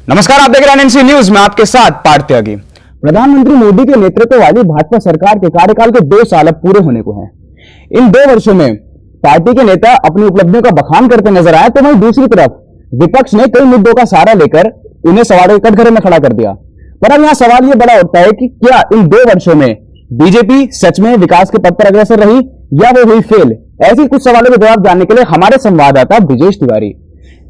नमस्कार, आप देख रहे हैं एनएनसी न्यूज में आपके साथ पार्थ त्यागी। प्रधानमंत्री मोदी के नेतृत्व वाली भाजपा सरकार के कार्यकाल के 2 साल अब पूरे होने को हैं। इन 2 वर्षों में पार्टी के नेता अपनी उपलब्धियों का बखान करते नजर आए, तो वहीं दूसरी तरफ विपक्ष ने कई मुद्दों का सहारा लेकर उन्हें सवालों के कटघरे में खड़ा कर दिया। पर अब यहाँ सवाल ये बड़ा उठता है कि क्या इन 2 वर्षों में बीजेपी सच में विकास के पथ पर अग्रसर रही या वो हुई फेल? ऐसे कुछ सवालों के जवाब जानने के लिए हमारे संवाददाता ब्रिजेश तिवारी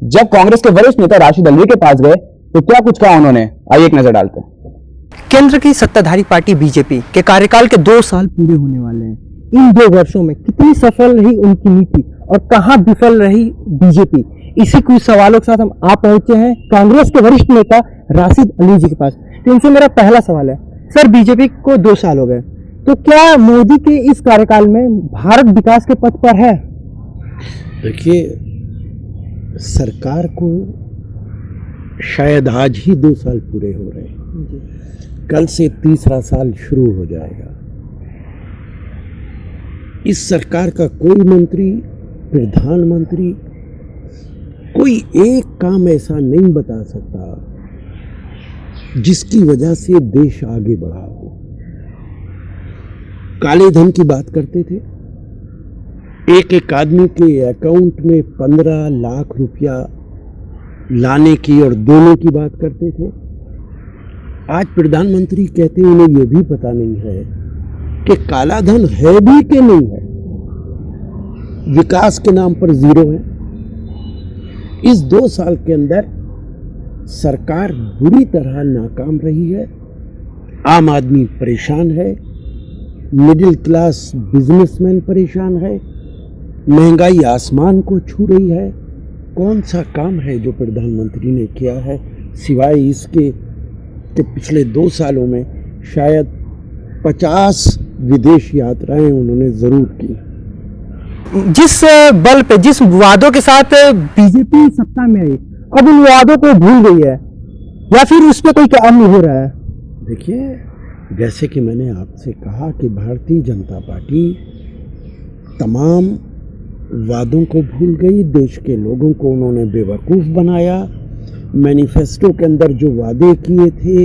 जब कांग्रेस के वरिष्ठ नेता राशिद अल्वी के पास गए तो क्या कुछ कहा उन्होंने, आइए एक नजर डालते हैं। केंद्र की सत्ताधारी पार्टी बीजेपी के कार्यकाल के 2 साल पूरे होने वाले हैं। इन 2 वर्षों में कितनी सफल रही उनकी नीति और कहां विफल रही बीजेपी, इसी कुछ सवालों के साथ हम आप पहुंचे हैं कांग्रेस के वरिष्ठ नेता राशिद अली जी के पास। तो इनसे मेरा पहला सवाल है, सर बीजेपी को 2 साल हो गए, तो क्या मोदी के इस कार्यकाल में भारत विकास के पथ पर है? देखिए, सरकार को शायद आज ही 2 साल पूरे हो रहे हैं, कल से तीसरा साल शुरू हो जाएगा। इस सरकार का कोई मंत्री, प्रधानमंत्री कोई एक काम ऐसा नहीं बता सकता जिसकी वजह से देश आगे बढ़ा हो। काले धन की बात करते थे, एक आदमी के अकाउंट में 15 लाख रुपया लाने की और दोनों की बात करते थे। आज प्रधानमंत्री कहते हैं उन्हें यह भी पता नहीं है कि काला धन है भी कि नहीं है, विकास के नाम पर 0 है। इस 2 साल के अंदर सरकार बुरी तरह नाकाम रही है। आम आदमी परेशान है, मिडिल क्लास बिजनेसमैन परेशान है, महंगाई आसमान को छू रही है। कौन सा काम है जो प्रधानमंत्री ने किया है सिवाय इसके कि पिछले 2 सालों में शायद 50 विदेश यात्राएं उन्होंने जरूर की। जिस बल पे, जिस वादों के साथ बीजेपी सत्ता में आई, अब उन वादों को भूल गई है या फिर उस पर कोई काम नहीं हो रहा है? देखिए, जैसे कि मैंने आपसे कहा कि भारतीय जनता पार्टी तमाम वादों को भूल गई, देश के लोगों को उन्होंने बेवकूफ़ बनाया। मैनिफेस्टो के अंदर जो वादे किए थे,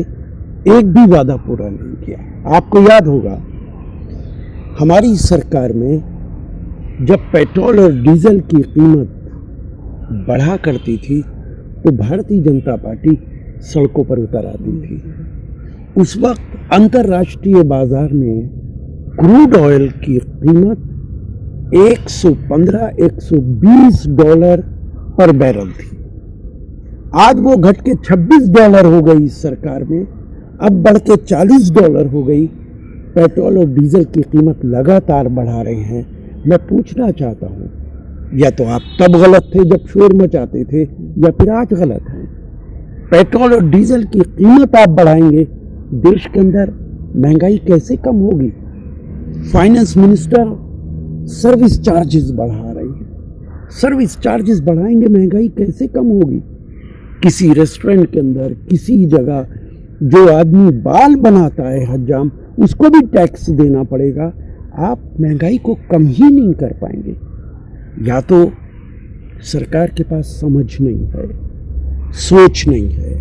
एक भी वादा पूरा नहीं किया। आपको याद होगा, हमारी सरकार में जब पेट्रोल और डीजल की कीमत बढ़ा करती थी तो भारतीय जनता पार्टी सड़कों पर उतर आती थी। उस वक्त अंतर्राष्ट्रीय बाजार में क्रूड ऑयल की कीमत $115-120 पर बैरल थी। आज वो घट के $26 हो गई इस सरकार में, अब बढ़ के $40 हो गई। पेट्रोल और डीजल की कीमत लगातार बढ़ा रहे हैं। मैं पूछना चाहता हूँ, या तो आप तब गलत थे जब शोर मचाते थे, या फिर आज गलत हैं। पेट्रोल और डीजल की कीमत आप बढ़ाएंगे, देश के अंदर महंगाई कैसे कम होगी? फाइनेंस मिनिस्टर सर्विस चार्जेस बढ़ा रही है। सर्विस चार्जेस बढ़ाएंगे, महंगाई कैसे कम होगी? किसी रेस्टोरेंट के अंदर, किसी जगह जो आदमी बाल बनाता है हजाम, उसको भी टैक्स देना पड़ेगा। आप महंगाई को कम ही नहीं कर पाएंगे। या तो सरकार के पास समझ नहीं है, सोच नहीं है,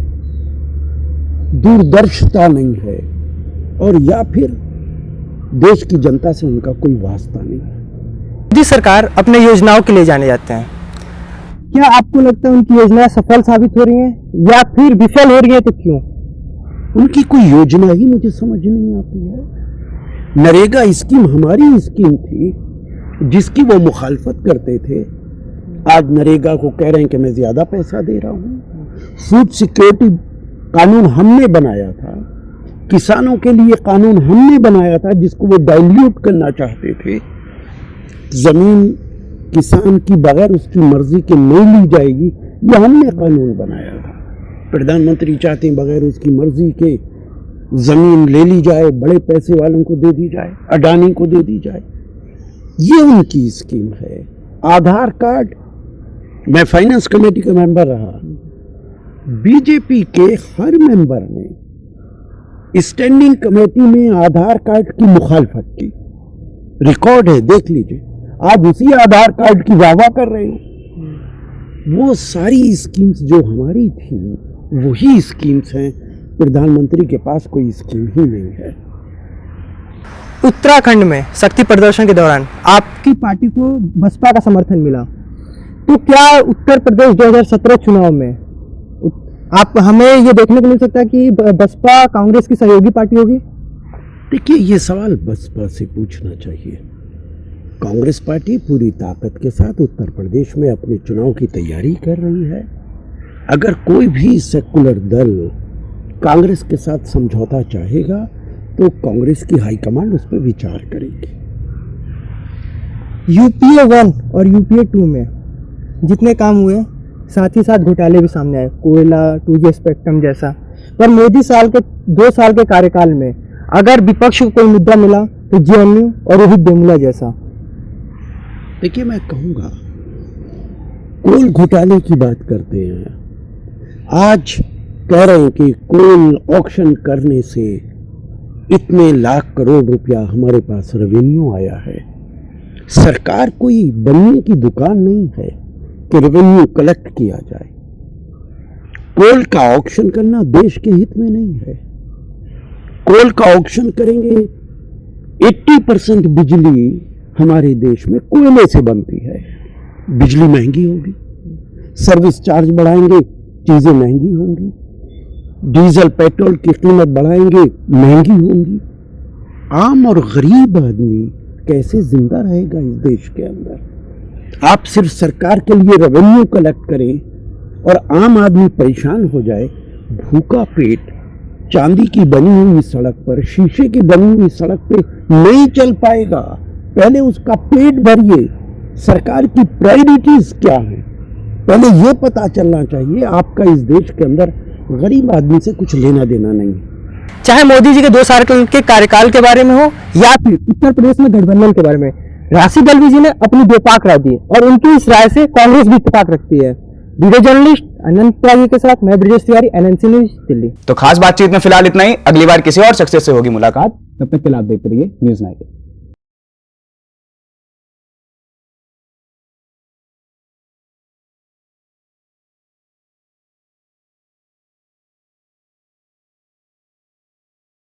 दूरदर्शिता नहीं है, और या फिर देश की जनता से उनका कोई वास्ता नहीं है। मोदी सरकार अपने योजनाओं के लिए जाने जाते हैं, क्या आपको लगता है उनकी योजनाएं सफल साबित हो रही हैं या फिर विफल हो रही हैं? तो क्यों? उनकी कोई योजना ही मुझे समझ नहीं आती है। नरेगा स्कीम हमारी स्कीम थी जिसकी वो मुखालफत करते थे। आज नरेगा को कह रहे हैं कि मैं ज्यादा पैसा दे रहा हूँ। फूड सिक्योरिटी कानून हमने बनाया था, किसानों के लिए कानून हमने बनाया था, जिसको वो डाइल्यूट करना चाहते थे। जमीन किसान की बगैर उसकी मर्जी के नहीं ली जाएगी, ये हमने कानून बनाया था। प्रधानमंत्री चाहते हैं बगैर उसकी मर्जी के जमीन ले ली जाए, बड़े पैसे वालों को दे दी जाए, अडानी को दे दी जाए। ये उनकी स्कीम है। आधार कार्ड, मैं फाइनेंस कमेटी का मेंबर रहा, बीजेपी के हर मेंबर ने स्टैंडिंग कमेटी में आधार कार्ड की मुखालफत की। रिकॉर्ड है, देख लीजिए। आप उसी आधार कार्ड की वाहवाह कर रहे हो। वो सारी स्कीम्स जो हमारी थी वही स्कीम्स हैं। प्रधानमंत्री के पास कोई स्कीम ही नहीं है। उत्तराखंड में शक्ति प्रदर्शन के दौरान आपकी पार्टी को बसपा का समर्थन मिला, तो क्या उत्तर प्रदेश 2017 चुनाव में आप हमें ये देखने को मिल सकता है कि बसपा कांग्रेस की सहयोगी पार्टी होगी? देखिए, ये सवाल बसपा से पूछना चाहिए। कांग्रेस पार्टी पूरी ताकत के साथ उत्तर प्रदेश में अपने चुनाव की तैयारी कर रही है। अगर कोई भी सेकुलर दल कांग्रेस के साथ समझौता चाहेगा तो कांग्रेस की हाईकमांड उस पर विचार करेगी। यूपीए 1 और यूपीए 2 में जितने काम हुए, साथ ही साथ घोटाले भी सामने आए, कोयला, 2G स्पेक्ट्रम जैसा। पर मोदी 2 साल के कार्यकाल में अगर विपक्ष को कोई मुद्दा मिला तो जेएनयू और रोहित वेमुला जैसा। देखिए, मैं कहूँगा, कोल घोटाले की बात करते हैं। आज कह रहे हैं कि कोल ऑक्शन करने से इतने लाख करोड़ रुपया हमारे पास रेवेन्यू आया है। सरकार कोई बनने की दुकान नहीं है कि रेवेन्यू कलेक्ट किया जाए। कोल का ऑक्शन करना देश के हित में नहीं है। कोल का ऑक्शन करेंगे, 80% बिजली हमारे देश में कोयले से बनती है। बिजली महंगी होगी, सर्विस चार्ज बढ़ाएंगे, चीजें महंगी होंगी, डीजल पेट्रोल की कीमत बढ़ाएंगे, महंगी होंगी। आम और गरीब आदमी कैसे जिंदा रहेगा इस देश के अंदर? आप सिर्फ सरकार के लिए रेवेन्यू कलेक्ट करें और आम आदमी परेशान हो जाए। भूखा पेट चांदी की बनी हुई सड़क पर, शीशे की बनी हुई सड़क पे नहीं चल पाएगा। पहले उसका पेट भरिए। सरकार की प्रायोरिटीज क्या है, पहले ये पता चलना चाहिए। आपका इस देश के अंदर गरीब आदमी से कुछ लेना देना नहीं। चाहे मोदी जी के 2 साल के कार्यकाल के बारे में हो या फिर उत्तर प्रदेश में गठबंधन के बारे में, राशि दलवी जी ने अपनी बेपाक राय दी और उनकी इस राय से कांग्रेस भी इत्तेफाक रखती है। वीडियो जर्नलिस्ट अनंत त्यागी के साथ मैं ब्रजेश तिवारी, NNC न्यूज, दिल्ली। तो खास बातचीत में फिलहाल इतना ही। अगली बार किसी और शख्सियत से होगी मुलाकात। तब तक के लिए आप देखते रहिए न्यूज़ 9।